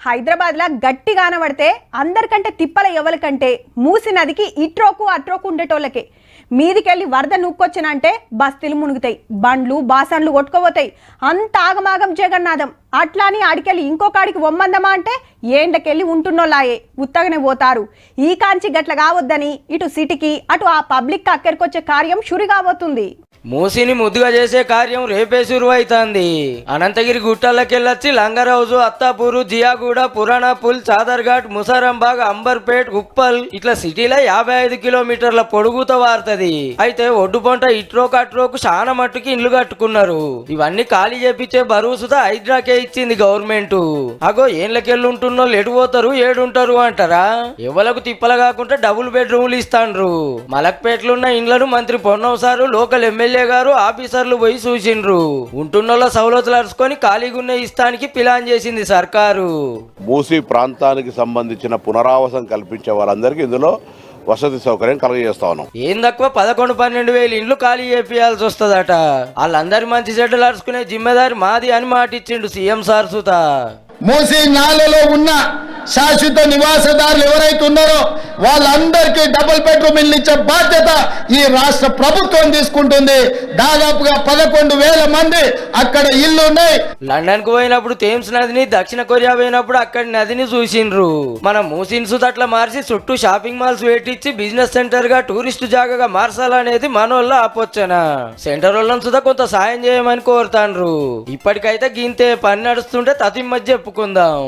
హైదరాబాద్లో గట్టి గానబడితే అందరికంటే తిప్పల ఎవరికంటే మూసి నదికి ఇట్రోకు అట్రోకు ఉండేటోళ్ళకే మీదికెళ్ళి వరద నూక్కొచ్చినంటే బస్తీలు మునుగుతాయి, బండ్లు బాసన్లు కొట్టుకోపోతాయి. అంత ఆగమాగం జగన్నాథం. అట్లాని ఆడికెళ్ళి ఇంకొకడికి ఒమ్మందమా అంటే ఏండకెళ్ళి ఉంటున్నోళ్ళాయే ఉత్తగనే పోతారు. ఈ కాంచి గట్ల కావద్దని ఇటు సిటీకి అటు ఆ పబ్లిక్ అక్కడికొచ్చే కార్యం షురు కాబోతుంది. మూసిని ముద్దుగా చేసే కార్యం రేపే శురు అవుతుంది. అనంతగిరి గుట్టలకెళ్ళొచ్చి లంగరౌజు, అత్తాపూరు, జియాగూడ, పురాణాపుల్, చాదర్ఘాట్, ముసారంబాగ్, అంబర్పేట్, ఉప్పల్ ఇట్లా సిటీలో 55 కిలోమీటర్ల పొడుగుతో వారుతుంది. అయితే ఒడ్డు పొంట ఇట్రోకు అట్రోకు చాలా మట్టుకి ఇండ్లు కట్టుకున్నారు. ఇవన్నీ ఖాళీ చేపించే బరువు సుతా హైడ్రాకే ఇచ్చింది గవర్నమెంట్. అగో ఏళ్ళకెళ్ళి ఉంటున్నోళ్ళు ఎటు పోతారు ఏడుంటారు అంటారా? ఎవలకు తిప్పల కాకుండా డబుల్ బెడ్రూమ్లు ఇస్తాండ్రు. మలక్పేటలున్న ఇండ్లను మంత్రి పొన్నం సారు లోకల్ ఎమ్మెల్యే గారు ఆఫీసర్లు పోయి చూసిండ్రు. ఉంటున్నోళ్ళ సౌలతులు అరుచుకొని ఖాళీగున్న ఇస్తానికి ప్లాన్ చేసింది సర్కారు. మూసీ ప్రాంతానికి సంబంధించిన పునరావాసం కల్పించే వాళ్ళందరికీ ఇందులో వసతి సౌకర్యం కలుగజేస్తా ఉన్నాం. ఏం తక్కువ 11-12 వేలు ఇండ్లు ఖాళీ చేపియాల్సి వస్తుందట. వాళ్ళందరి మంచి చెడ్డలు అరుచుకునే జిమ్మెదారి మాది అని మాట ఇచ్చిండు సీఎం సార్ సుత. మూసీ నాలలో ఉన్న శాశ్వత నివాసదారులు ఎవరైతే ఉన్నారో వాళ్ళందరికీ డబుల్ బెడ్రూమ్ ఇల్లు ఇచ్చే బాధ్యత ఈ రాష్ట్ర ప్రభుత్వం తీసుకుంటుంది. దాదాపుగా 11,000 మంది అక్కడ ఇల్లు ఉన్నాయి. లండన్ కు పోయినప్పుడు థేమ్స్ నదిని, దక్షిణ కొరియా పోయినప్పుడు అక్కడి నదిని చూసిండ్రు. మనం మూసిన్ సుతట్ల మార్చి చుట్టూ షాపింగ్ మాల్స్ పెట్టించి బిజినెస్ సెంటర్ గా టూరిస్ట్ జాగాగా మార్చాలనేది మనోళ్ళ ఆపోచన. సెంటర్ వాళ్ళని సుతా కొంత సాయం చేయమని కోరుతాండ్రు. ఇప్పటికైతే గింతే పని నడుస్తుంటే తతిం మధ్య చెప్పుకుందాం.